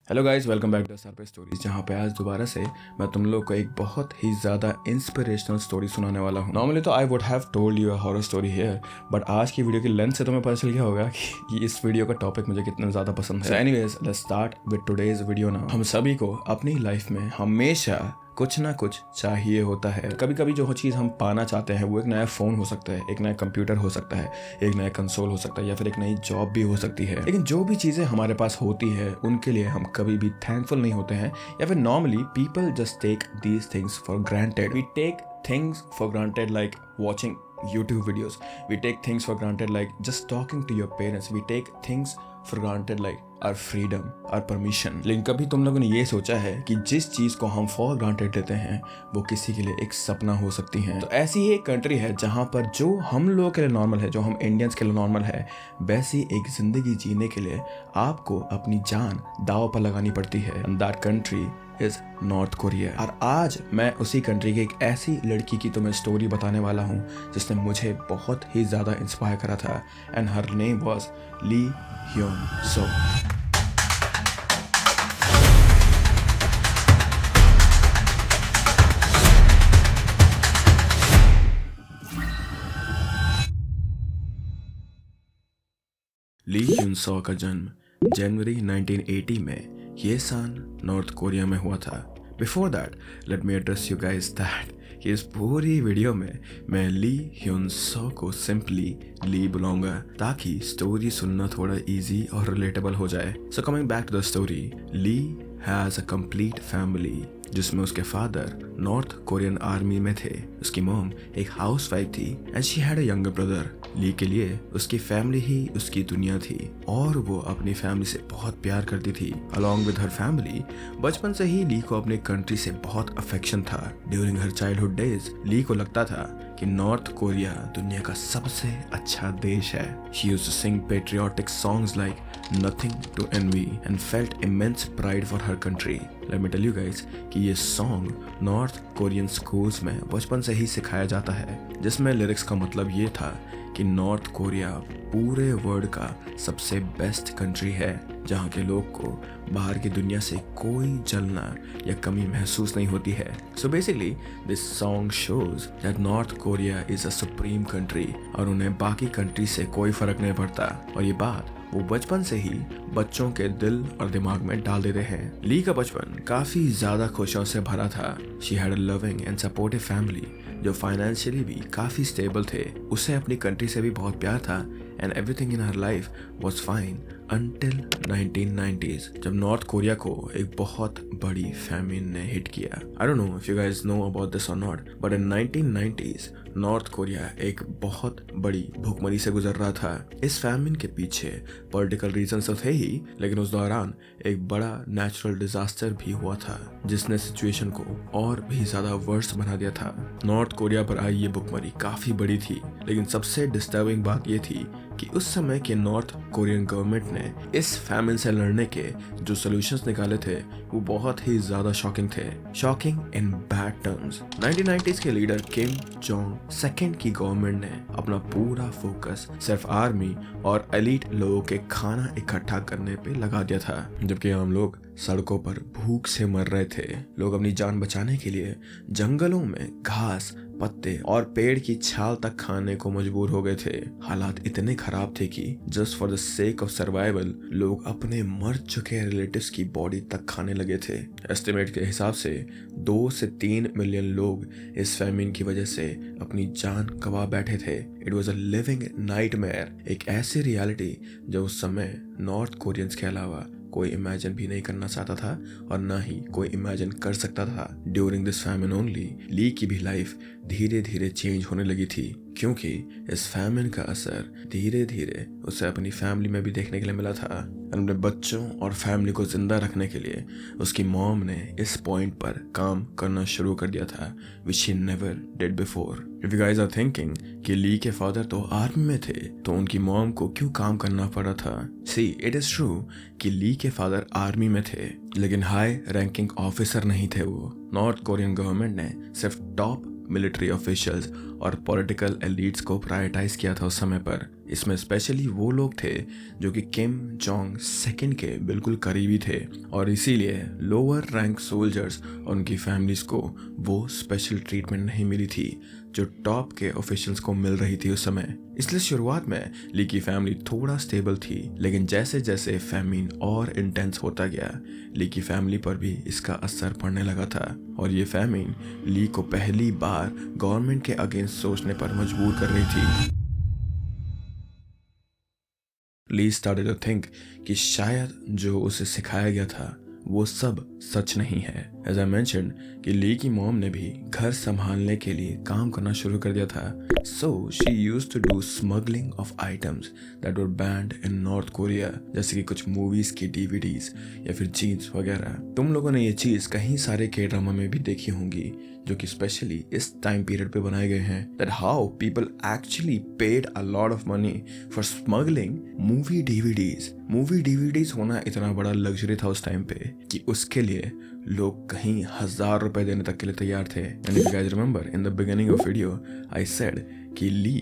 Hello guys, welcome back to surprise stories, जहाँ पे आज दोबारा से मैं तुम लोग को एक बहुत ही ज़्यादा इंस्पिरेशनल स्टोरी सुनाने वाला हूँ। नॉर्मली तो I would have told you a horror story here, but आज की वीडियो की लेंथ से तुम्हें पता चल गया होगा कि इस वीडियो का टॉपिक मुझे कितना ज़्यादा पसंद है। Anyways, let's start with today's video now. हम सभी को अपनी लाइफ में हमेशा कुछ ना कुछ चाहिए होता है। कभी कभी जो चीज़ हम पाना चाहते हैं वो एक नया फ़ोन हो सकता है, एक नया कंप्यूटर हो सकता है, एक नया कंसोल हो सकता है, या फिर एक नई जॉब भी हो सकती है। लेकिन जो भी चीज़ें हमारे पास होती है उनके लिए हम कभी भी थैंकफुल नहीं होते हैं, या फिर normally people just take these things for granted. We take things for granted like watching YouTube videos. We take things for granted like just talking to your parents. We take things for granted like our freedom, our permission. लेकिन कभी तुम लोगों ने ये सोचा है कि जिस चीज़ को हम for granted लेते हैं वो किसी के लिए एक सपना हो सकती है? तो ऐसी ही एक कंट्री है जहाँ पर जो हम लोगों के लिए नॉर्मल है, जो हम इंडियंस के लिए नॉर्मल है, वैसी एक जिंदगी जीने के लिए आपको अपनी जान दांव पर लगानी पड़ती है। And that country is north Korea. और आज मैं उसी कंट्री की एक ऐसी लड़की की तुम्हें स्टोरी बताने वाला हूँ जिसने मुझे बहुत ही ज़्यादा इंस्पायर करा था, and her name was Lee Hyeon Seo. Lee Hyeon Seo का जन्म जनवरी 1980 में येसान, नॉर्थ कोरिया में हुआ था। Before that let me address you guys that कि इस पूरी वीडियो में मैं ली ह्यून सो को सिंपली ली बुलाऊंगा ताकि स्टोरी सुनना थोड़ा इजी और रिलेटेबल हो जाए। So coming back to the story, Lee has a complete family जिसमें उसके फादर नॉर्थ कोरियन आर्मी में थे, उसकी मॉम एक हाउसवाइफ थी, and she had a younger brother. Lee के लिए उसकी फैमिली ही उसकी दुनिया थी और वो अपनी फैमिली से बहुत प्यार करती थी। अलॉन्ग विद हर फैमिली, बचपन से ही ली को अपने कंट्री से बहुत अफेक्शन था। ड्यूरिंग हर चाइल्डहुड डेज ली को लगता था कि नॉर्थ कोरिया दुनिया का सबसे अच्छा देश है। She used to sing patriotic songs like nothing to envy and felt immense pride for her country. Let me tell you guys कि ये सॉन्ग नॉर्थ कोरियन स्कूल्स में बचपन से ही सिखाया जाता है, जिसमें लिरिक्स का मतलब ये था कि नॉर्थ कोरिया पूरे वर्ल्ड का सबसे बेस्ट कंट्री है जहाँ के लोग को बाहर की दुनिया से कोई जलना या कमी महसूस नहीं होती है। So basically this song shows that north Korea is a supreme country और उन्हें बाकी कंट्री से कोई फर्क नहीं पड़ता, और ये बात वो बचपन से ही बच्चों के दिल और दिमाग में डाल देते हैं। ली का बचपन काफी ज्यादा खुशियों से भरा था। She had a loving and supportive family जो फाइनेंशियली भी काफी स्टेबल थे। उसे अपनी कंट्री से भी बहुत प्यार था and everything in her life was fine until 1990s जब नॉर्थ कोरिया को एक बहुत बड़ी फैमिन ने हिट किया। I don't know if you guys know about this or not, but in 1990s north Korea एक बहुत बड़ी भूखमरी से गुजर रहा था। इस फैमिन के पीछे पॉलिटिकल रीजंस तो थे ही, लेकिन उस दौरान एक बड़ा नेचुरल डिजास्टर भी हुआ था जिसने सिचुएशन को और भी ज्यादा वर्स्ट बना दिया था। नॉर्थ कोरिया पर आई ये भूखमरी काफी बड़ी थी, लेकिन सबसे डिस्टर्बिंग बात ये थी कि उस समय के नॉर्थ कोरियन गवर्नमेंट ने इस फैमिन से लड़ने के जो सॉल्यूशंस निकाले थे वो बहुत ही ज्यादा शॉकिंग थे। Shocking in bad terms. 1990s के लीडर किम जोंग सेकंड की गवर्नमेंट ने अपना पूरा फोकस सिर्फ आर्मी और एलीट लोगों के खाना इकट्ठा करने पे लगा दिया था, जबकि आम लोग सड़कों पर भूख से मर रहे थे। लोग अपनी जान बचाने के लिए जंगलों में घास, पत्ते और पेड़ की छाल तक खाने को मजबूर हो गए थे। हालात इतने खराब थे कि just for the sake of survival लोग अपने मर चुके रिलेटिव्स की बॉडी तक खाने लगे थे। एस्टिमेट के हिसाब से 2 से 3 मिलियन लोग इस फैमिन की वजह से अपनी जान गंवा बैठे थे। It was a living nightmare, एक ऐसी रियलिटी जो उस समय नॉर्थ कोरियंस के अलावा कोई इमेजिन भी नहीं करना चाहता था और ना ही कोई इमेजिन कर सकता था। ड्यूरिंग दिस फैमिन ओनली ली की भी लाइफ धीरे धीरे चेंज होने लगी थी, क्योंकि इस फैमिन का असर धीरे धीरे उसे अपनी फैमिली में भी देखने के लिए मिला था। अपने बच्चों और फैमिली को जिंदा रखने के लिए उसकी मॉम ने इस पॉइंट पर काम करना शुरू कर दिया था, which she never did before. If you guys are thinking कि ली के फादर तो आर्मी में थे तो उनकी मॉम को क्यों काम करना पड़ा था? See, it is true कि ली के फादर आर्मी में थे, लेकिन हाई रैंकिंग ऑफिसर नहीं थे वो। नॉर्थ कोरियन गवर्नमेंट ने सिर्फ टॉप मिलिट्री ऑफिशियल्स और पॉलिटिकल एलिट्स को प्रायोरिटाइज किया था उस समय पर। इसमें स्पेशली वो लोग थे जो कि किम जोंग सेकंड के बिल्कुल करीबी थे और इसीलिए लोअर रैंक सोल्जर्स और उनकी फैमिलीज को वो स्पेशल ट्रीटमेंट नहीं मिली थी जो टॉप के ऑफिशियल्स को मिल रही थी उस समय। इसलिए शुरुआत में ली की फैमिली थोड़ा स्टेबल थी, लेकिन जैसे जैसे फैमिन और इंटेंस होता गया ली की फैमिली पर भी इसका असर पड़ने लगा था और ये फैमिन ली को पहली बार गवर्नमेंट के अगेंस्ट सोचने पर मजबूर कर रही थी। ली स्टार्टेड टू थिंक कि शायद जो उसे सिखाया गया था वो सब सच नहीं है। एज आई मेंशन कि ली की मॉम ने भी घर संभालने के लिए काम करना शुरू कर दिया था। So she used to do smuggling of items that were banned in North Korea, जैसे कि कुछ मूवीज की डीवीडीज या फिर जीन्स वगैरह। तुम लोगों ने ये चीज कहीं सारे के ड्रामा में भी देखी होंगी जो कि स्पेशली इस टाइम पीरियड पे बनाए गए हैं। That how people actually paid a lot of money for smuggling movie DVDs. Movie DVDs होना इतना बड़ा लग्जरी था उस टाइम पे कि उसके लिए लोग कहीं 1000 रुपए देने तक के लिए तैयार थे। And if you guys remember in the beginning of video I said कि ली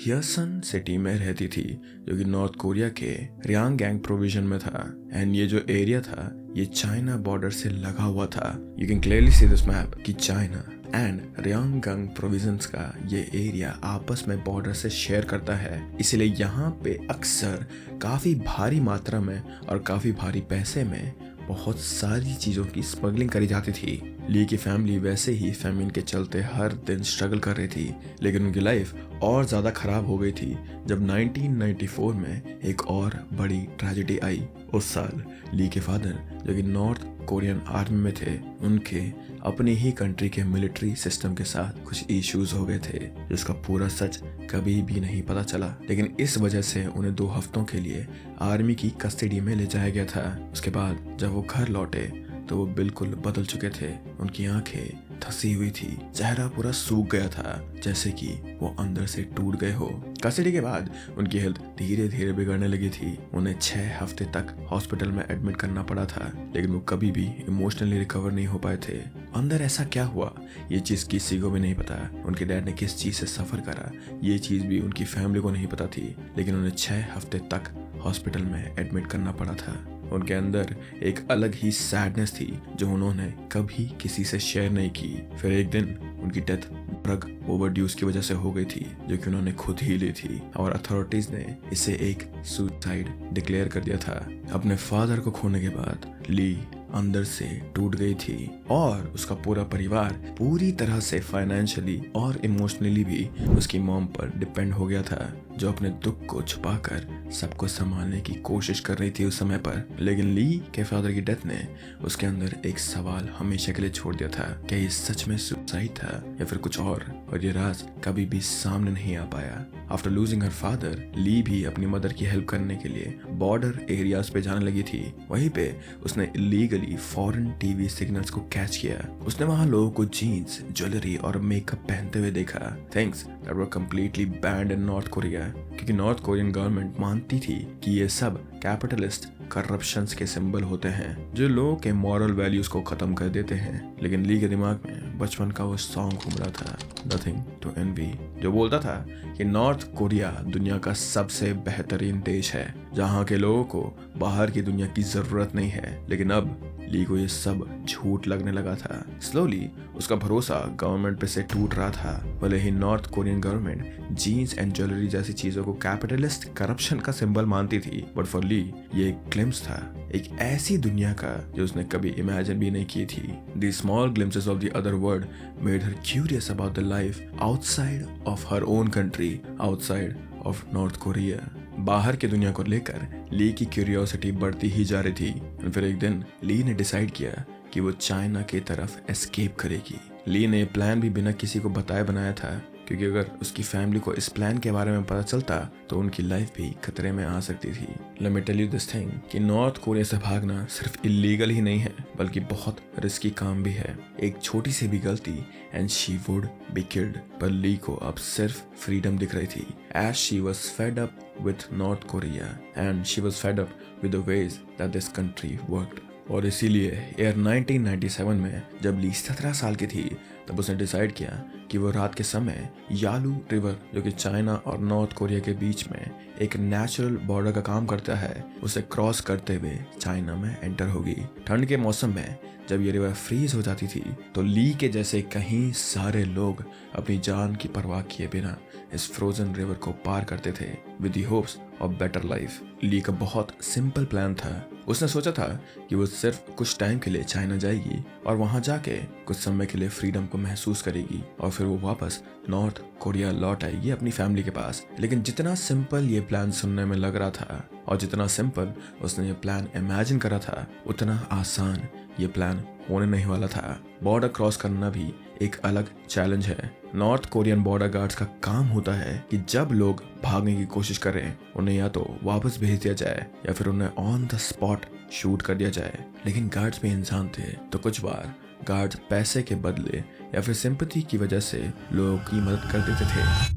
हियसन सिटी में रहती थी जो कि नॉर्थ कोरिया के रियांगगैंग प्रोविजन में था। एंड ये जो एरिया था ये चाइना बॉर्डर से लगा हुआ था। You can clearly see this map कि चाइना एंड रियांगगैंग प्रोविजंस का ये एरिया आपस में बॉर्डर से शेयर करता है, इसलिए यहाँ पे अक्सर काफी भारी मात्रा में और काफी भारी पैसे में बहुत सारी चीजों की स्मगलिंग करी जाती थी। ली की फैमिली वैसे ही फैमिन के चलते हर दिन स्ट्रगल कर रही थी, लेकिन उनकी लाइफ और ज़्यादा ख़राब हो गई थी जब 1994 में एक और बड़ी ट्रेजेडी आई। उस साल ली के फादर जो कि नॉर्थ कोरियन आर्मी में थे, उनके अपनी ही कंट्री के मिलिट्री सिस्टम के साथ कुछ इश्यूज हो गए थे जिसका पूरा सच कभी भी नहीं पता चला, लेकिन इस वजह से उन्हें 2 हफ्तों के लिए आर्मी की कस्टडी में ले जाया गया था। उसके बाद जब वो घर लौटे तो वो बिल्कुल बदल चुके थे। उनकी आंखें धसी हुई थी, चेहरा पूरा सूख गया था जैसे कि वो अंदर से टूट गए हो। कस्टडी के बाद उनकी हेल्थ धीरे धीरे बिगड़ने लगी थी। उन्हें 6 हफ्ते तक हॉस्पिटल में एडमिट करना पड़ा था, लेकिन वो कभी भी इमोशनली रिकवर नहीं हो पाए थे। अंदर ऐसा क्या हुआ ये चीज किसी को भी नहीं पता। उनके डैड ने किस चीज से सफर करा ये चीज भी उनकी फैमिली को नहीं पता थी, लेकिन उन्हें 6 हफ्ते तक हॉस्पिटल में एडमिट करना पड़ा था। उनके अंदर एक अलग ही सैडनेस थी जो उन्होंने कभी किसी से शेयर नहीं की। फिर एक दिन उनकी डेथ ड्रग ओवरड्यूज की वजह से हो गई थी जो कि उन्होंने खुद ही ली थी और अथॉरिटीज ने इसे एक सुसाइड डिक्लेयर कर दिया था। अपने फादर को खोने के बाद ली अंदर से टूट गई थी और उसका पूरा परिवार पूरी तरह से फाइनेंशियली और इमोशनली भी उसकी मॉम पर डिपेंड हो गया था, जो अपने दुख को छुपाकर सबको संभालने की कोशिश कर रही थी उस समय पर। लेकिन ली के फादर की डेथ ने उसके अंदर एक सवाल हमेशा के लिए छोड़ दिया था, क्या ये सच में सुसाइड था या फिर कुछ और ये राज कभी भी सामने नहीं आ पाया। आफ्टर लूजिंग हर फादर, ली भी अपनी मदर की हेल्प करने के लिए बॉर्डर एरियाज पे जाने लगी थी। वहीं पे उसने इलीगली फॉरेन टीवी सिग्नल्स को कैच किया। उसने वहां लोगों को जीन्स, ज्वेलरी और मेकअप पहनते हुए देखा, things that were completely band in North Korea, क्योंकि नॉर्थ कोरियन गवर्नमेंट मानती थी कि ये सब कैपिटलिस्ट करप्शंस के सिंबल होते हैं जो लोगों के मॉरल वैल्यूज को खत्म कर देते हैं। लेकिन ली के दिमाग में बचपन का वो सॉन्ग घूम रहा था, नथिंग टू एनवी, जो बोलता था कि नॉर्थ कोरिया दुनिया का सबसे बेहतरीन देश है जहाँ के लोगों को बाहर की दुनिया की जरूरत नहीं है। लेकिन अब ली को ये सब झूठ लगने लगा था। स्लोली उसका भरोसा गवर्नमेंट पे से टूट रहा था। भले ही North Korean government jeans and jewellery जैसी चीजों को कैपिटलिस्ट करप्शन का सिंबल मानती थी, बट फॉर ली ये एक ग्लिम्स था, एक ऐसी दुनिया का जो उसने कभी इमेजिन भी नहीं की थी। The small glimpses of the other world made her curious about the life outside of her own country, outside of north Korea. बाहर की दुनिया को लेकर ली की क्यूरियोसिटी बढ़ती ही जा रही थी। फिर एक दिन ली ने डिसाइड किया कि वो चाइना की तरफ एस्केप करेगी। ली ने प्लान भी बिना किसी को बताए बनाया था, क्योंकि अगर उसकी फैमिली को इस प्लान के बारे में पता चलता तो उनकी लाइफ भी खतरे में आ सकती थी। Let me tell you this thing कि नॉर्थ कोरिया से भागना सिर्फ इलीगल ही नहीं है बल्कि बहुत रिस्की काम भी है। एक छोटी सी भी गलती and she would be killed. पर ली को अब सिर्फ फ्रीडम दिख रही थी, as she was fed up with North Korea and she was fed up with the ways that this country worked. और इसीलिए ईयर 1997 में जब ली 17 साल की थी तब उसने डिसाइड किया कि वो रात के समय यालू रिवर, जो कि चाइना और नॉर्थ कोरिया के बीच में एक नेचुरल बॉर्डर का काम करता है, उसे क्रॉस करते हुए चाइना में एंटर होगी। ठंड के मौसम में जब ये रिवर फ्रीज हो जाती थी तो ली के जैसे कहीं सारे लोग अपनी जान की परवाह किए बिना इस फ्रोजन रिवर को पार करते थे with the hopes of better life. Lee का बहुत सिंपल प्लान था। उसने सोचा था कि वो सिर्फ कुछ टाइम के लिए चाइना जाएगी और वहां जाके कुछ समय के लिए फ्रीडम को महसूस करेगी और फिर वो वापस नॉर्थ कोरिया लौट आएगी अपनी फैमिली के पास। लेकिन जितना सिंपल ये प्लान सुनने में लग रहा था और जितना सिंपल उसने ये प्लान इमेजिन करा था, उतना आसान ये प्लान होने नहीं वाला था। बॉर्डर क्रॉस करना भी एक अलग चैलेंज है। नॉर्थ कोरियन बॉर्डर गार्ड्स का काम होता है कि जब लोग भागने की कोशिश करें, उन्हें या तो वापस भेज दिया जाए या फिर उन्हें ऑन द स्पॉट शूट कर दिया जाए। लेकिन गार्ड्स भी इंसान थे, तो कुछ बार गार्ड्स पैसे के बदले या फिर सिंपैथी की वजह से लोगों की मदद कर देते थे।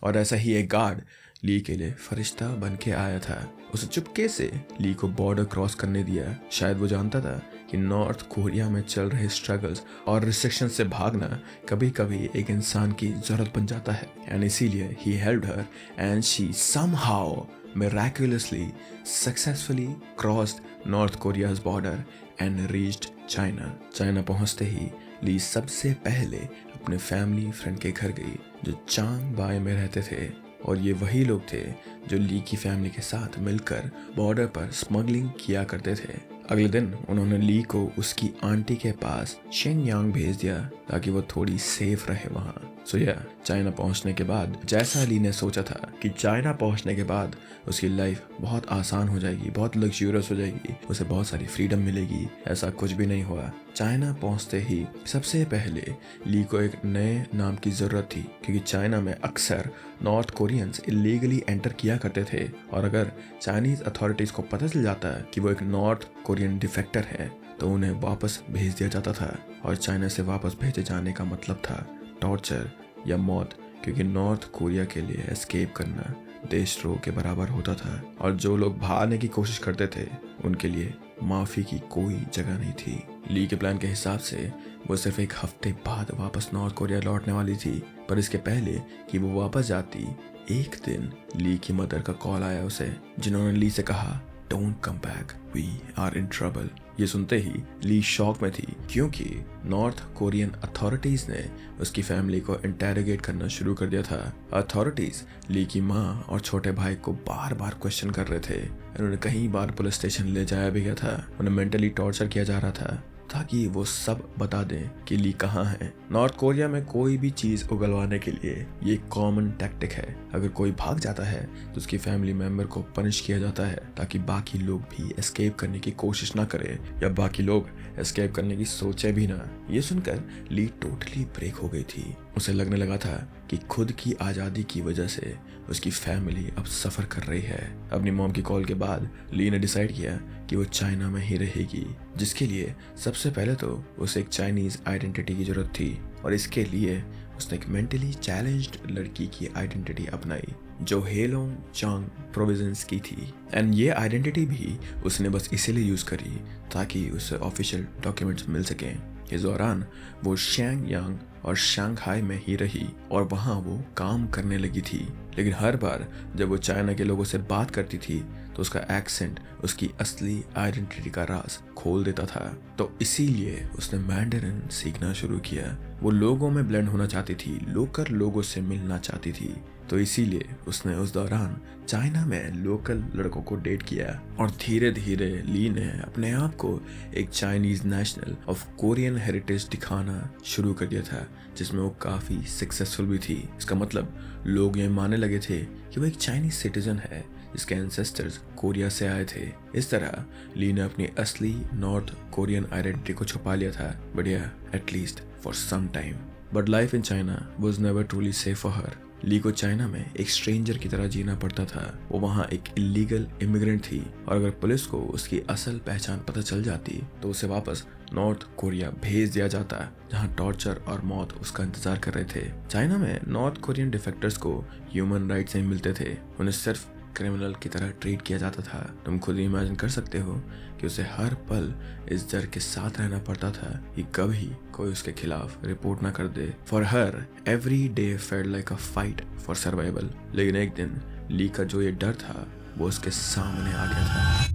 और ऐसा ही एक गार्ड ली के लिए फरिश्ता बन के आया था। उसे चुपके से ली को बॉर्डर क्रॉस करने दिया। शायद वो जानता था कि नॉर्थ कोरिया में चल रहे स्ट्रगल्स और रिस्ट्रिक्शन से भागना कभी कभी एक इंसान की जरूरत बन जाता है, एंड इसीलिए he helped her and she somehow miraculously successfully crossed North Korea's border and reached China. China पहुंचते ही ली सबसे पहले अपने फैमिली फ्रेंड के घर गई जो चांग बाय में रहते थे, और ये वही लोग थे जो ली की फैमिली के साथ मिलकर बॉर्डर पर स्मगलिंग किया करते थे। अगले दिन उन्होंने ली को उसकी आंटी के पास शेनयांग भेज दिया ताकि वो थोड़ी सेफ रहे वहाँ। सो चाइना पहुंचने के बाद जैसा ली ने सोचा था कि चाइना पहुंचने के बाद उसकी लाइफ बहुत आसान हो जाएगी, बहुत लग्जूरियस हो जाएगी, उसे बहुत सारी फ्रीडम मिलेगी, ऐसा कुछ भी नहीं हुआ। चाइना पहुंचते ही सबसे पहले ली को एक नए नाम की जरूरत थी, क्योंकि चाइना में अक्सर नॉर्थ कोरियंस इलीगली एंटर किया करते थे, और अगर चाइनीज अथॉरिटीज को पता चल जाता कि वो एक नॉर्थ कोरियन डिफेक्टर है तो उन्हें वापस भेज दिया जाता था। और चाइना से वापस भेजे जाने का मतलब था टॉर्चर या मौत, क्योंकि नॉर्थ कोरिया के लिए एस्केप करना देशद्रोह के बराबर होता था, और जो लोग भागने की कोशिश करते थे उनके लिए माफी की कोई जगह नहीं थी। ली के प्लान के हिसाब से वो सिर्फ एक हफ्ते बाद वापस नॉर्थ कोरिया लौटने वाली थी, पर इसके पहले कि वो वापस जाती, एक दिन ली की मदर का कॉल आया उसे, जिन्होंने ली से कहा don't come back, we are in trouble. ये सुनते ही ली शॉक में थी, क्योंकि नॉर्थ कोरियन अथॉरिटीज ने उसकी फैमिली को इंटेरोगेट करना शुरू कर दिया था। अथॉरिटीज ली की माँ और छोटे भाई को बार बार क्वेश्चन कर रहे थे। उन्होंने कई बार पुलिस स्टेशन ले जाया भी गया था। उन्हें मेंटली टॉर्चर किया जा रहा था ताकि वो सब बता दें कि ली कहाँ है। नॉर्थ कोरिया में कोई भी चीज उगलवाने के लिए ये कॉमन टैक्टिक है। अगर कोई भाग जाता है तो उसकी फैमिली मेंबर को पनिश किया जाता है ताकि बाकी लोग भी एस्केप करने की कोशिश ना करें, या बाकी लोग एस्केप करने की सोचे भी ना। ये सुनकर ली टोटली ब्रेक हो गई थी। उसे लगने लगा था कि खुद की आज़ादी की वजह से उसकी फैमिली अब सफ़र कर रही है। अपनी मॉम की कॉल के बाद ली ने डिसाइड किया कि वो चाइना में ही रहेगी, जिसके लिए सबसे पहले तो उसे एक चाइनीज आइडेंटिटी की जरूरत थी, और इसके लिए उसने एक मेंटली चैलेंज्ड लड़की की आइडेंटिटी अपनाई जो हेलोंग चांग प्रोविंस की थी। एंड ये आइडेंटिटी भी उसने बस इसीलिए यूज करी ताकि उसे ऑफिशियल डॉक्यूमेंट्स मिल सकें। इस दौरान वो शेंगयांग और शंघाई में ही रही और वहाँ वो काम करने लगी थी। लेकिन हर बार जब वो चाइना के लोगों से बात करती थी तो उसका एक्सेंट उसकी असली आइडेंटिटी का राज खोल देता था। तो इसीलिए उसने मैंडरिन सीखना शुरू किया। वो लोगों में ब्लेंड होना चाहती थी, लोकल लोगों से मिलना चाहती थी, तो इसीलिए उसने उस दौरान चाइना में लोकल लड़कों को डेट किया। और धीरे धीरे ली ने अपने आप को एक Chinese national of Korean heritage दिखाना शुरू कर दिया था, जिसमें वो काफी सक्सेसफुल भी थी। इसका मतलब लोग ये मानने लगे थे कि वो एक चाइनीज सिटीजन है जिसके एंसेस्टर्स कोरिया से आए थे। इस तरह ली ने अपनी असली नॉर्थ कोरियन आइडेंटिटी को छुपा लिया था, but at least for some time. But life in China was never truly safe for her. Lee को चाइना में एक स्ट्रेंजर की तरह जीना पड़ता था। वो वहाँ एक इलीगल इमिग्रेंट थी, और अगर पुलिस को उसकी असल पहचान पता चल जाती तो उसे वापस नॉर्थ कोरिया भेज दिया जाता, जहाँ टॉर्चर और मौत उसका इंतजार कर रहे थे। चाइना में नॉर्थ कोरियन डिफेक्टर्स को ह्यूमन राइट्स नहीं मिलते थे। उन्हें सिर्फ क्रिमिनल की तरह ट्रीट किया जाता था। तुम खुद ही इमेजिन कर सकते हो कि उसे हर पल इस डर के साथ रहना पड़ता था कि कभी कोई उसके खिलाफ रिपोर्ट ना कर दे। For her every day felt like a fight for survival. लेकिन एक दिन ली का जो ये डर था वो उसके सामने आ गया था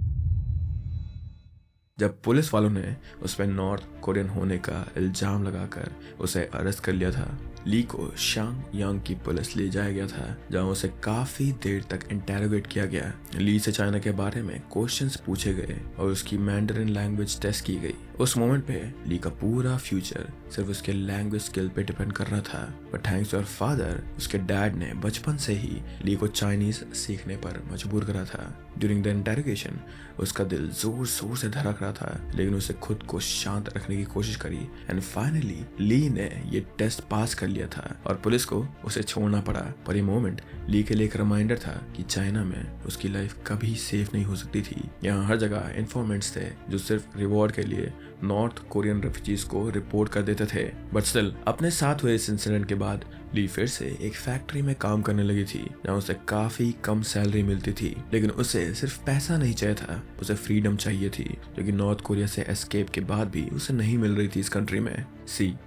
जब पुलिस वालों ने उस पर नॉर्थ कोरियन होने का इल्जाम लगाकर उसे अरेस्ट कर लिया था। ली को शांग यांग की पुलिस ले जाया गया था जहां उसे काफी देर तक इंटेरोगेट किया गया। ली से चाइना के बारे में क्वेश्चंस पूछे गए और उसकी मैंडरिन लैंग्वेज टेस्ट की गई। उस मोमेंट पे ली का पूरा फ्यूचर सिर्फ उसके लैंग्वेज स्किल पे डिपेंड कर रहा था। But thanks to her father, उसके डैड ने बचपन से ही ली को चाइनीज सीखने पर मजबूर करा था। ड्यूरिंग द इंटेरोगेशन उसका दिल जोर शोर से धड़क रहा था, लेकिन उसे खुद को शांत रखने की कोशिश करी एंड फाइनली ली ने ये टेस्ट पास कर लिया था और पुलिस को उसे छोड़ना पड़ा। पर ये मोमेंट ली के लिए एक रिमाइंडर था कि चाइना में उसकी लाइफ कभी सेफ नहीं हो सकती थी। यहाँ हर जगह इन्फॉर्मेंट्स थे जो सिर्फ रिवॉर्ड के लिए नॉर्थ कोरियन रेफ्यूजीज को रिपोर्ट कर देते थे। बट स्टिल अपने साथ हुए इस इंसिडेंट के बाद ली फिर से एक फैक्ट्री में काम करने लगी थी जहाँ उसे काफी कम सैलरी मिलती थी, लेकिन उसे सिर्फ पैसा नहीं चाहिए था, उसे फ्रीडम चाहिए थी जो कि नॉर्थ कोरिया से एस्केप के बाद भी उसे नहीं मिल रही थी इस कंट्री में।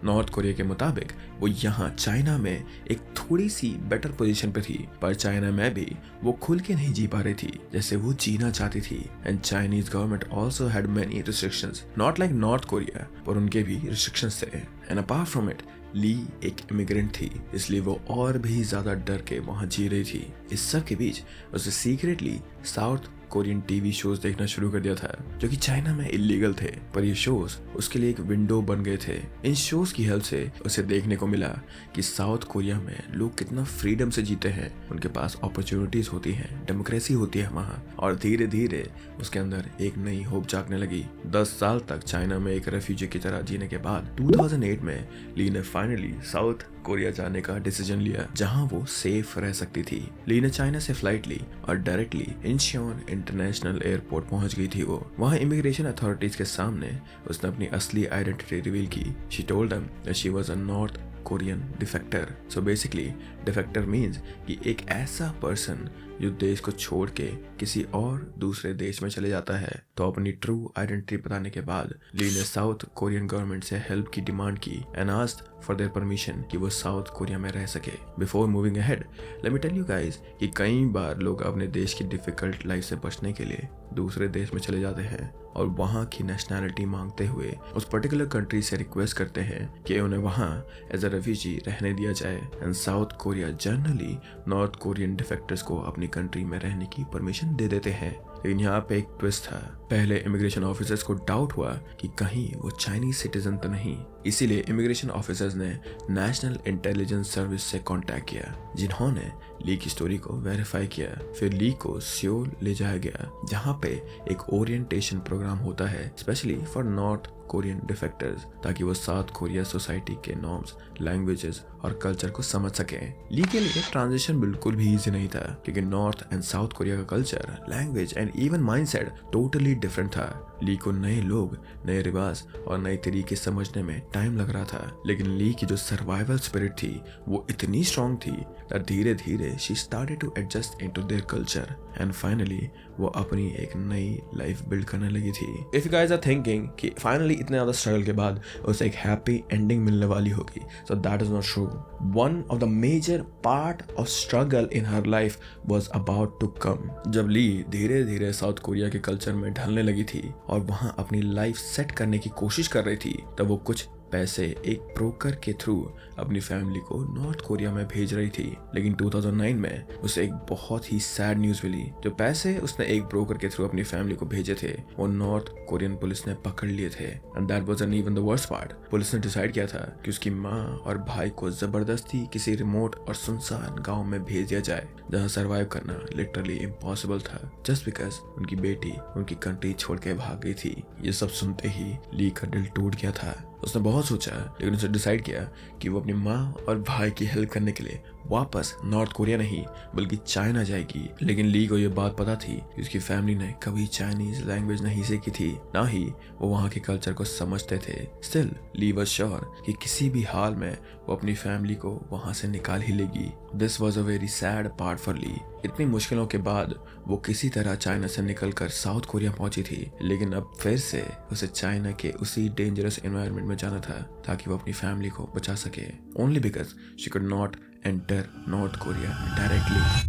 नॉर्थ कोरिया के मुताबिक वो यहाँ चाइना में एक थोड़ी सी बेटर पोजीशन पे थी, पर चाइना में भी वो खुल के नहीं जी पा रही थी जैसे वो जीना चाहती थी। And Chinese government also had many restrictions, not like north Korea, पर उनके भी रिस्ट्रिक्शंस थे। एंड अपार्ट फ्रॉम इट ली एक इमिग्रेंट थी, इसलिए वो और भी ज्यादा डर के वहां जी रही थी। इस सब के बीच उसे secretly south Korean TV shows देखना शुरू कर दिया था जो कि चाइना में इलीगल थे, पर ये शोज उसके लिए एक विंडो बन गए थे। इन शोज की हेल्प से उसे देखने को मिला कि साउथ कोरिया में लोग कितना फ्रीडम से जीते हैं, उनके पास अपॉर्चुनिटीज होती हैं, डेमोक्रेसी होती है वहाँ, और धीरे धीरे उसके अंदर एक नई होप जागने लगी। 10 साल तक चाइना में एक रेफ्यूजी की तरह जीने के बाद 2008 में ली ने फाइनली साउथ कोरिया जाने का डिसीजन लिया जहां वो सेफ रह सकती थी। ली ने चाइना से फ्लाइट ली और डायरेक्टली इंचियोन इंटरनेशनल एयरपोर्ट पहुंच गई थी। वो वहां इमिग्रेशन अथॉरिटीज के सामने उसने अपनी असली आइडेंटिटी रिवील की। She told them that she was a north Korean डिफेक्टर। So basically डिफेक्टर means कि एक ऐसा पर्सन जो देश को छोड़ के किसी और दूसरे देश में चले जाता है। तो अपनी ट्रू आइडेंटिटी बताने के बाद ली ने साउथ कोरियन गवर्नमेंट से हेल्प की डिमांड की and asked for their permission कि वो साउथ कोरिया में रह सके। Before moving ahead let me tell you guys कि कई बार लोग अपने देश की डिफिकल्ट लाइफ से बचने के लिए दूसरे देश में चले जाते हैं और वहाँ की नेशनैलिटी मांगते हुए उस पर्टिकुलर कंट्री से रिक्वेस्ट करते हैं कि उन्हें वहाँ एज अ रेफ्यूजी रहने दिया जाए। And south Korea generally north Korean defectors को अपनी कंट्री में रहने की परमिशन दे देते हैं। लेकिन यहाँ पे एक ट्विस्ट था। पहले इमिग्रेशन ऑफिसर्स को डाउट हुआ कि कहीं वो चाइनीज सिटीजन तो नहीं, इसीलिए इमिग्रेशन ऑफिसर्स ने नेशनल इंटेलिजेंस सर्विस से कांटेक्ट किया जिन्होंने ली की स्टोरी को वेरीफाई किया। फिर ली को सियोल ले जाया गया जहाँ पे एक ओरिएंटेशन प्रोग्राम होता है specially for north Korean defectors, ताकि वो साउथ कोरिया सोसाइटी के नॉर्म्स, लैंग्वेजेस और कल्चर को समझ सकें। ली के लिए ट्रांजिशन बिल्कुल भी इजी नहीं था क्योंकि नॉर्थ एंड साउथ कोरिया का culture, language and even mindset totally different था। ली को नए लोग, नए रिवाज और नए तरीके समझने में टाइम लग रहा था, लेकिन ली की जो सर्वाइवल स्पिरिट थी वो इतनी स्ट्रॉन्ग थी दैट धीरे धीरे she started to adjust into their culture and finally वो अपनी एक नई लाइफ बिल्ड करने लगी थी। If you guys are thinking कि फाइनली इतने ज्यादा स्ट्रगल के बाद उसे एक हैप्पी एंडिंग मिलने वाली होगी, so that is not true. One of the major part of struggle in her life was about to come. जब ली धीरे धीरे साउथ कोरिया के कल्चर में ढलने लगी थी और वहां अपनी लाइफ सेट करने की कोशिश कर रही थी, तब वो कुछ पैसे एक ब्रोकर के थ्रू अपनी फैमिली को नॉर्थ कोरिया में भेज रही थी। लेकिन 2009 में उसे एक बहुत ही सैड न्यूज मिली। जो पैसे उसने एक ब्रोकर के थ्रू अपनी फैमिली को भेजे थे वो नॉर्थ कोरियन पुलिस ने पकड़ लिए थे। And that wasn't even the worst part. Police ने डिसाइड किया था कि उसकी माँ और भाई को जबरदस्ती किसी रिमोट और सुनसान गाँव में भेज दिया जाए जहाँ सर्वाइव करना लिटरली इम्पॉसिबल था, जस्ट बिकॉज उनकी बेटी उनकी कंट्री छोड़ के भाग गई थी। ये सब सुनते ही ली का दिल टूट गया था। उसने बहुत सोचा, लेकिन उसने डिसाइड किया कि वो अपनी माँ और भाई की हेल्प करने के लिए वापस नॉर्थ कोरिया नहीं बल्कि चाइना जाएगी। लेकिन ली को ये बात पता थी कि उसकी फैमिली ने कभी चाइनीज लैंग्वेज नहीं सीखी थी, ना ही वो वहाँ के कल्चर को समझते थे। स्टिल ली वाज श्योर कि किसी भी हाल में वो अपनी फैमिली को वहाँ से निकाल ही लेगी। This was a very sad part for Lee. इतनी मुश्किलों के बाद वो किसी तरह चाइना से निकलकर साउथ कोरिया पहुंची थी, लेकिन अब फिर से उसे चाइना के उसी डेंजरस एनवायरनमेंट में जाना था ताकि वो अपनी फैमिली को बचा सके, only because she could not enter North Korea directly.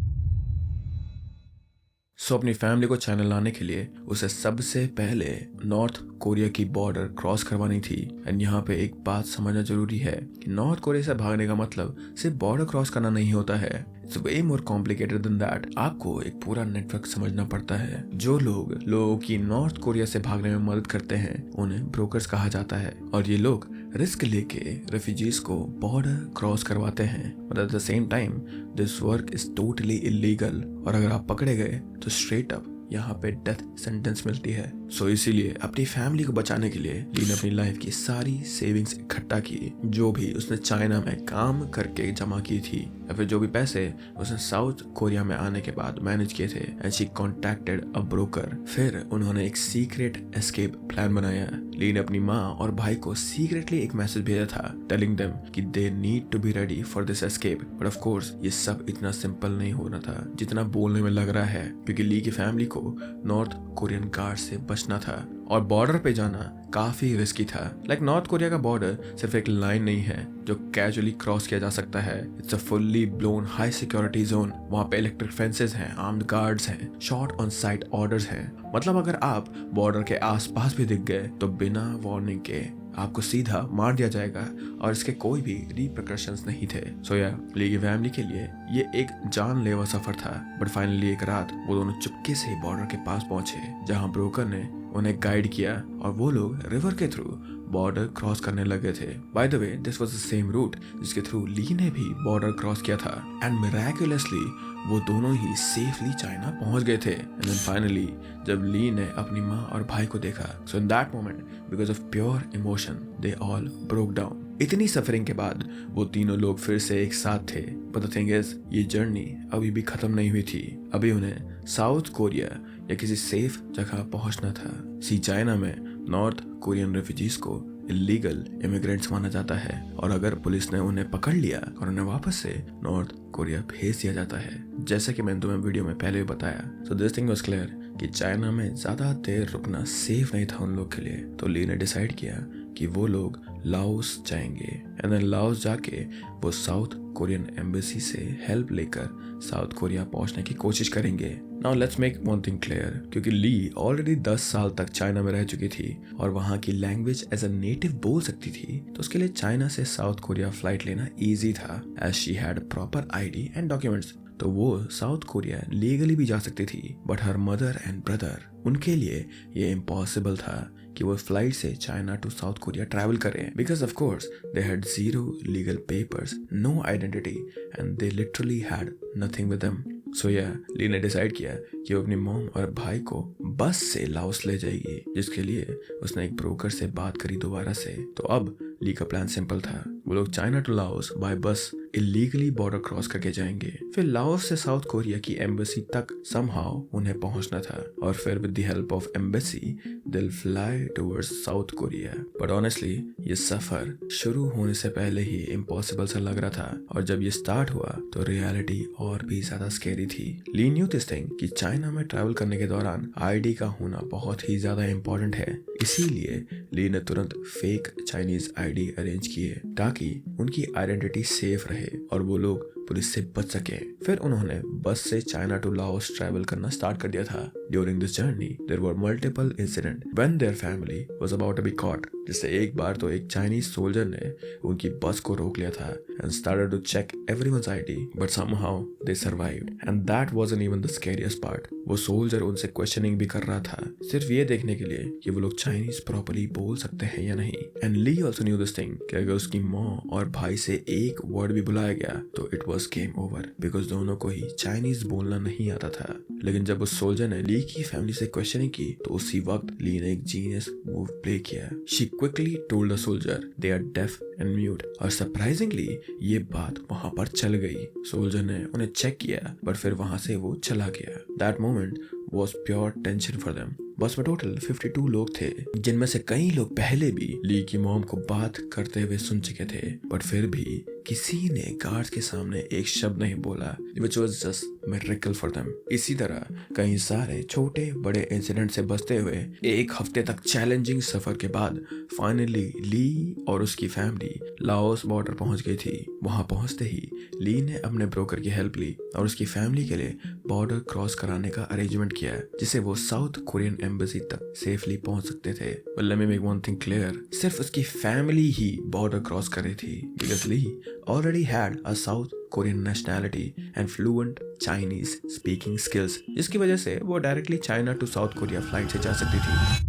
So अपनी फैमिली को चाइना लाने के लिए उसे सबसे पहले नॉर्थ कोरिया की बॉर्डर क्रॉस करवानी थी। एंड यहाँ पे एक बात समझना जरूरी है कि नॉर्थ कोरिया से भागने का मतलब सिर्फ बॉर्डर क्रॉस करना नहीं होता है। It's way more complicated then that. आपको एक पूरा नेटवर्क समझना पड़ता है। जो लोगों की नॉर्थ कोरिया से भागने में मदद करते हैं उन्हें ब्रोकर्स कहा जाता है, और ये लोग रिस्क लेके रेफ्यूजीज को बॉर्डर क्रॉस करवाते हैं। But at the same time this work is totally illegal, और अगर आप पकड़े गए तो स्ट्रेट अप यहाँ पे डेथ सेंटेंस मिलती है। सो इसीलिए अपनी फैमिली को बचाने के लिए ली ने अपनी लाइफ की सारी सेविंग्स इकट्ठा की, जो भी उसने चाइना में काम करके जमा की थी या फिर जो भी पैसे उसने साउथ कोरिया में आने के बाद मैनेज किए थे। And she contacted a broker. फिर उन्होंने एक सीक्रेट एस्केप प्लान बनाया। ली ने अपनी माँ और भाई को सीक्रेटली एक मैसेज भेजा था टेलिंग देम कि they need to be ready for this escape. But of course ये सब इतना सिंपल नहीं होना था जितना बोलने में लग रहा है, क्योंकि ली की फैमिली को नॉर्थ कोरियन गार्ड से बचना था और बॉर्डर पे जाना काफी रिस्की था। लाइक नॉर्थ कोरिया का बॉर्डर सिर्फ एक लाइन नहीं है जो कैजुअली क्रॉस किया जा सकता है। It's a fully blown high security zone. वहाँ पे इलेक्ट्रिक फेंसेस हैं, आर्म्ड गार्ड्स हैं, शॉट ऑन साइट ऑर्डर्स हैं। मतलब अगर आप बॉर्डर के आसपास भी दिख गए तो बिना वार्निंग के आपको सीधा मार दिया जाएगा और इसके कोई भी रिpercussions नहीं थे। सो या ली की फैमिली के लिए ये एक जानलेवा सफर था। बट फाइनली एक रात वो दोनों चुपके से बॉर्डर के पास पहुंचे, जहां ब्रोकर ने उन्हें गाइड किया और वो लोग रिवर के थ्रू बॉर्डर क्रॉस करने लगे थे। By the way this was the same route जिसके थ्रू ली ने भी बॉर्डर क्रॉस किया था। एंड मिराकुलसली वो दोनों ही सेफली चाइना पहुंच गए थे। एंड देन फाइनली जब ली ने अपनी माँ और भाई को देखा, so in that moment because of pure emotion they all broke down. इतनी सफरिंग के बाद वो तीनों लोग फिर से एक साथ थे। बट द थिंग इज ये जर्नी अभी भी खत्म नहीं हुई थी। अभी उन्हें साउथ कोरिया या किसी सेफ जगह पहुंचना था। सी चाइना में नॉर्थ कोरियन रेफ्यूजीज को इलीगल इमिग्रेंट्स माना जाता है, और अगर पुलिस ने उन्हें पकड़ लिया और उन्हें वापस से नॉर्थ कोरिया भेज दिया जाता है, जैसा कि मैंने तुम्हें वीडियो में पहले भी बताया। So this thing was clear कि चाइना में ज्यादा देर रुकना सेफ नहीं था उन लोग के लिए। तो ली ने डिसाइड किया कि वो लोग लाओस जाएंगे। एंड देन लाओस जाके वो साउथ कोरियन एम्बेसी से हेल्प लेकर साउथ कोरिया पहुंचने की कोशिश करेंगे। Now let's make one thing clear, क्योंकि ली ऑलरेडी 10 साल तक चाइना में रह चुकी थी और वहां की लैंग्वेज एज अ नेटिव बोल सकती थी, तो उसके लिए चाइना से साउथ कोरिया फ्लाइट लेना इजी था as she had proper ID and documents. तो वो साउथ कोरिया लीगली भी जा सकती थी। But her mother and brother, उनके लिए ये इम्पॉसिबल था कि वो फ्लाइट से China to South Korea travel करें, because of course they had zero legal papers, no identity and they literally had nothing with them. So yeah Lee ने decide किया कि वो अपनी मॉम और भाई को बस से लाओस ले जाएगी, जिसके लिए उसने एक ब्रोकर से बात करी दोबारा से। तो अब ली का प्लान सिंपल था। वो लोग चाइना टू लाओस बाय बस इलीगली बॉर्डर क्रॉस करके जाएंगे, फिर लाओस से साउथ कोरिया की एम्बेसी तक समहाउ उन्हें पहुंचना था, और फिर with the help of embassy they will fly towards south Korea. But honestly ये सफर शुरू होने से पहले ही इम्पॉसिबल सा लग रहा था, और जब ये स्टार्ट हुआ तो रियलिटी और भी ज्यादा स्कैरी थी। ली न्यू दिस थिंग कि चाइना में ट्रैवल करने के दौरान आईडी का होना बहुत ही ज्यादा इंपॉर्टेंट है। इसीलिए ली ने तुरंत फेक चाइनीज आईडी अरेंज किए ताकि उनकी आइडेंटिटी सेफ रहे और वो लोग पुलिस से बच सके। फिर उन्होंने बस से चाइना टू लाओस ट्रैवल करना स्टार्ट कर दिया था। During this journey there were multiple incident when their family was about to be caught. जिससे एक बार तो एक चाइनीज सोल्जर ने उनकी बस को रोक लिया था and started to check everyone's ID, but somehow they survived and that wasn't even the scariest part. वो सोल्जर उनसे क्वेश्चनिंग भी कर रहा था, सिर्फ ये देखने के लिए कि वो लोग चाइनीज प्रॉपर्ली बोल सकते हैं या नहीं। And Lee also knew this thing कि अगर उसकी मॉम और भाई से एक वर्ड भी बुलाया गया तो it was was game over because दोनों को ही चाइनीज बोलना नहीं आता था। लेकिन जब उस सोल्जर ने ली की फैमिली से क्वेश्चनिंग की तो उसी वक्त ली ने एक जीनियस मूव प्ले किया। She quickly told the soldier they are deaf and mute, और सरप्राइजिंगली ये बात वहां पर चल गई। सोल्जर ने उन्हें चेक किया बट फिर वहां से वो चला गया। That moment was pure tension for them. बस में टोटल 52 लोग थे, जिनमें से कई लोग पहले भी ली की मॉम को बात करते हुए सुन चुके थे, बट फिर भी किसी ने गार्ड्स के सामने एक शब्द नहीं बोला, which was just miracle for them। इसी तरह कई सारे छोटे बड़े इंसिडेंट से बचते हुए एक हफ्ते तक चैलेंजिंग सफर के बाद फाइनली ली और उसकी फैमिली लाओस बॉर्डर पहुंच गई थी। वहां पहुंचते ही ली ने अपने ब्रोकर की हेल्प ली और उसकी फैमिली के लिए बॉर्डर क्रॉस कराने का अरेंजमेंट किया, जिससे वो साउथ कोरियन एम्बेसी तक सेफली पहुंच सकते थे। But let me make one thing clear, सिर्फ उसकी फैमिली ही बॉर्डर क्रॉस करे थी because Lee already had a South Korean nationality and fluent Chinese speaking skills, जिसकी वजह से वो directly China to South Korea flight से जा सकती थी।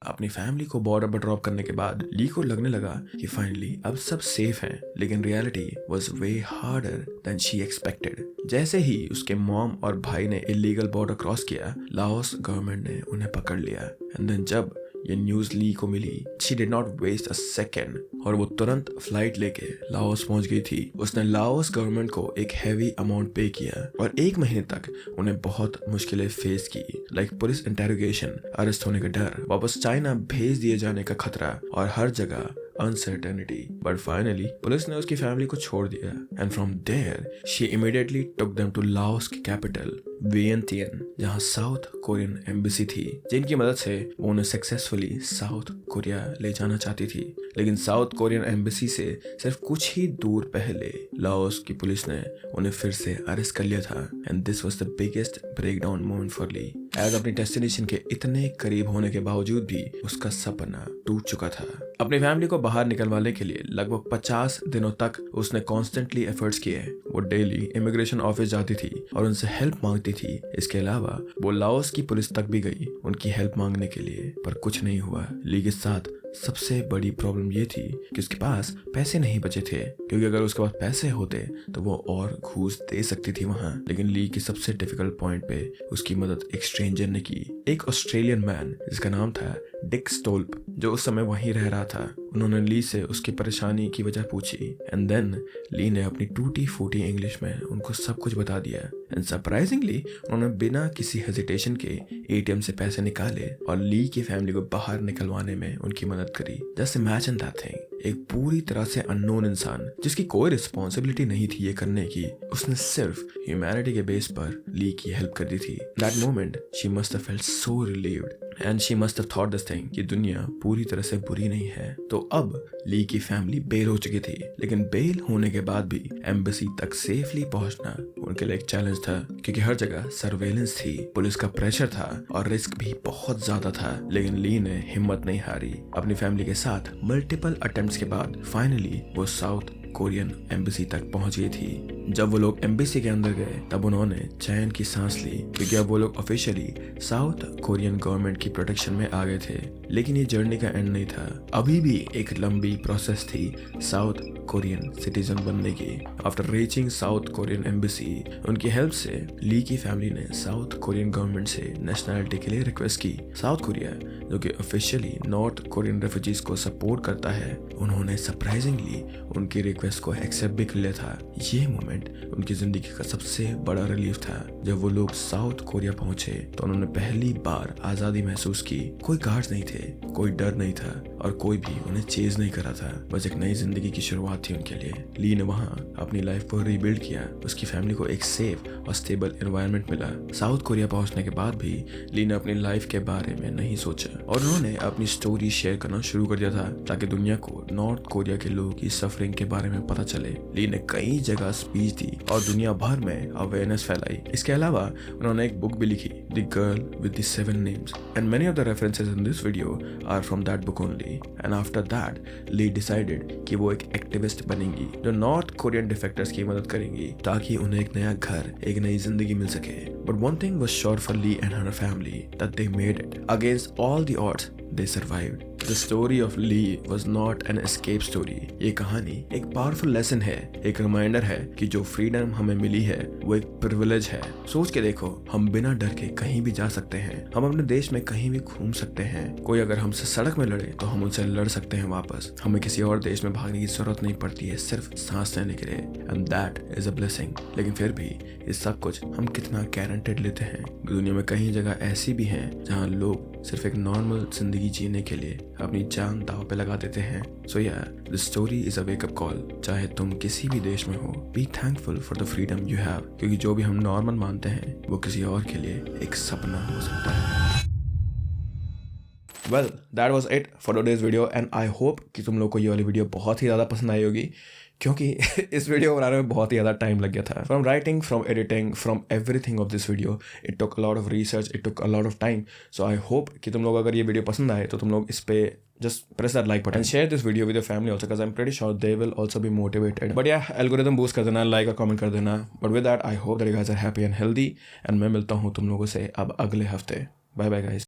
अपनी फैमिली को बॉर्डर पर ड्रॉप करने के बाद ली को लगने लगा कि फाइनली अब सब सेफ हैं, लेकिन reality was way harder than she expected. जैसे ही उसके मॉम और भाई ने इलीगल बॉर्डर क्रॉस किया, लाओस गवर्नमेंट ने उन्हें पकड़ लिया। एंड देन जब ये न्यूज ली को मिली, she did not waste a second और वो तुरंत फ्लाइट लेके लाओस पहुंच गई थी। उसने लाओस गवर्नमेंट को एक हैवी अमाउंट पे किया और 1 महीने तक उन्हें बहुत मुश्किलें फेस की, लाइक पुलिस इंटेरोगेशन, अरेस्ट होने का डर, वापस चाइना भेज दिए जाने का खतरा और हर जगह uncertainty। But finally, पुलिस ने उसकी फैमिली को छोड़ दिया and from there she immediately took them to Laos की कैपिटल वियंतियन, जहाँ साउथ कोरियन एम्बेसी थी, जिनकी मदद से वो उन्हें सक्सेसफुली साउथ कोरिया ले जाना चाहती थी। लेकिन साउथ कोरियन एम्बेसी से सिर्फ कुछ ही दूर पहले लाओस की पुलिस ने उन्हें फिर से अरेस्ट कर लिया था and this was the biggest breakdown moment for Lee. As अपनी डेस्टिनेशन के इतने करीब होने के बावजूद भी उसका सपना टूट चुका था। अपनी फैमिली को बाहर निकलवाने के लिए लगभग 50 दिनों तक उसने कॉन्स्टेंटली एफर्ट्स किए। वो डेली इमिग्रेशन ऑफिस जाती थी और उनसे हेल्प मांगती थी। इसके अलावा वो लाओस की पुलिस तक भी गई उनकी हेल्प मांगने के लिए, पर कुछ नहीं हुआ। ली के साथ सबसे बड़ी प्रॉब्लम ये थी कि उसके पास पैसे नहीं बचे थे, क्योंकि अगर उसके पास पैसे होते तो वो और घूस दे सकती थी वहां। लेकिन ली के सबसे डिफिकल्ट पॉइंट पे उसकी मदद एक स्ट्रेंजर ने की, एक ऑस्ट्रेलियन मैन जिसका नाम था डिक स्टोल्प, जो उस समय वहीं रह रहा था। उन्होंने ली से उसकी परेशानी की वजह पूछी एंड देन ली ने अपनी टूटी फूटी इंग्लिश में उनको सब कुछ बता दिया। एंड सरप्राइजिंगली उन्होंने बिना किसी हेजिटेशन के एटीएम से पैसे निकाले और ली की फैमिली को बाहर निकलवाने में उनकी मदद करी। जस्ट इमेजिन दैट थिंग, एक पूरी तरह से अननोन इंसान जिसकी कोई रिस्पॉन्सिबिलिटी नहीं थी ये करने की, उसने सिर्फ ह्यूमैनिटी के बेस पर ली की हेल्प कर दी थी। That moment she must have felt so relieved and she must have thought this thing कि दुनिया पूरी तरह से बुरी नहीं है। तो अब ली की फैमिली बेल हो चुकी थी, लेकिन बेल होने के बाद भी एम्बेसी तक सेफली पहुंचना उनके लिए एक चैलेंज था, क्योंकि हर जगह सर्वेलेंस थी, पुलिस का प्रेशर था और रिस्क भी बहुत ज्यादा था। लेकिन ली ने हिम्मत नहीं हारी। अपनी फैमिली के साथ मल्टीपल अटेम्प्ट्स के बाद फाइनली वो साउथ कोरियन एम्बेसी तक पहुंच गई थी। जब वो लोग एम्बेसी के अंदर गए तब उन्होंने चैन की सांस ली, क्योंकि अब वो लोग ऑफिशियली साउथ कोरियन गवर्नमेंट की प्रोटेक्शन में आ गए थे। लेकिन ये जर्नी का एंड नहीं था, अभी भी एक लंबी प्रोसेस थी साउथ कोरियन सिटीजन बनने की। After reaching south Korean embassy, उनकी हेल्प से ली की फैमिली ने साउथ कोरियन गवर्नमेंट से नेशनलिटी के लिए रिक्वेस्ट की। साउथ कोरिया, जो कि ऑफिशियली नॉर्थ कोरियन रेफ्यूजीज को सपोर्ट करता है, उन्होंने सरप्राइजिंगली उनकी रिक्वेस्ट को एक्सेप्ट भी कर लिया था। ये मोमेंट उनकी जिंदगी का सबसे बड़ा रिलीफ था। जब वो लोग साउथ कोरिया पहुंचे तो उन्होंने पहली बार आजादी महसूस की। कोई गार्ड्स नहीं थे, कोई डर नहीं था और कोई भी उन्हें चेज नहीं कर रहा था। बस एक नई जिंदगी की शुरुआत थी उनके लिए। ली ने वहां अपनी लाइफ को रीबिल्ड किया। उसकी फैमिली को एक सेफ और स्टेबल एनवायरनमेंट मिला। साउथ कोरिया पहुंचने के बाद भी ली ने अपनी लाइफ के बारे में नहीं सोचा और उन्होंने अपनी स्टोरी शेयर करना शुरू कर दिया था, ताकि दुनिया को नॉर्थ कोरिया के लोगों की सफरिंग के बारे में पता चले। ली ने कई जगह स्पीच दी और दुनिया भर में अवेयरनेस फैलाई। इसके अलावा उन्होंने एक बुक भी लिखी, the girl with the 7 names, and many of the references in this video are from that book only. And after that Lee decided कि वो एक एक्टिविस्ट बनेंगी जो नॉर्थ कोरियन डिफेक्टर्स की मदद करेंगी, ताकि उन्हें एक नया घर, एक नई जिंदगी मिल सके। But one thing was sure for Lee and her family, that they made it. Against all the odds they survived. The story of Lee was not an escape story. ये कहानी एक पावरफुल लेसन है, एक reminder है कि जो freedom हमें मिली है वो एक प्रिविलेज है। सोच के देखो, हम बिना डर के कहीं भी जा सकते हैं, हम अपने देश में कहीं भी घूम सकते हैं। कोई अगर हमसे सड़क में लड़े तो हम उनसे लड़ सकते हैं वापस। हमें किसी और देश में भागने की जरूरत नहीं पड़ती है सिर्फ सांस लेने के लिए, and that is a blessing. लेकिन फिर भी ये सब कुछ हम कितना गारंटेड लेते हैं। दुनिया में कई जगह ऐसी भी हैं जहाँ लोग सिर्फ एक नॉर्मल जिंदगी जीने के लिए अपनी जान दांव पे लगा देते हैं। सो या this story is a wake up call. चाहे तुम किसी भी देश में हो, be thankful for the freedom you have, क्योंकि जो भी हम नॉर्मल मानते हैं वो किसी और के लिए एक सपना हो सकता है। Well, that was it for today's video and I hope कि तुम लोग को ये वाली वीडियो बहुत ही ज़्यादा पसंद आई होगी, क्योंकि इस वीडियो बनाने में बहुत ही ज़्यादा टाइम लग गया था। From writing, from editing, from everything of this video, it took a lot of research, it took a lot of time. So I hope कि तुम लोग अगर ये वीडियो पसंद आए तो तुम लोग इस पे just press that like button and share this video with your family also, because I'm pretty sure they will also be motivated. But yeah, algorithm boost कर देना, like और comment कर देना. But with that, I hope that you guys are happy and healthy. And मैं मिलता हूँ तुम लोगों से अब अगले हफ्ते. Bye bye guys.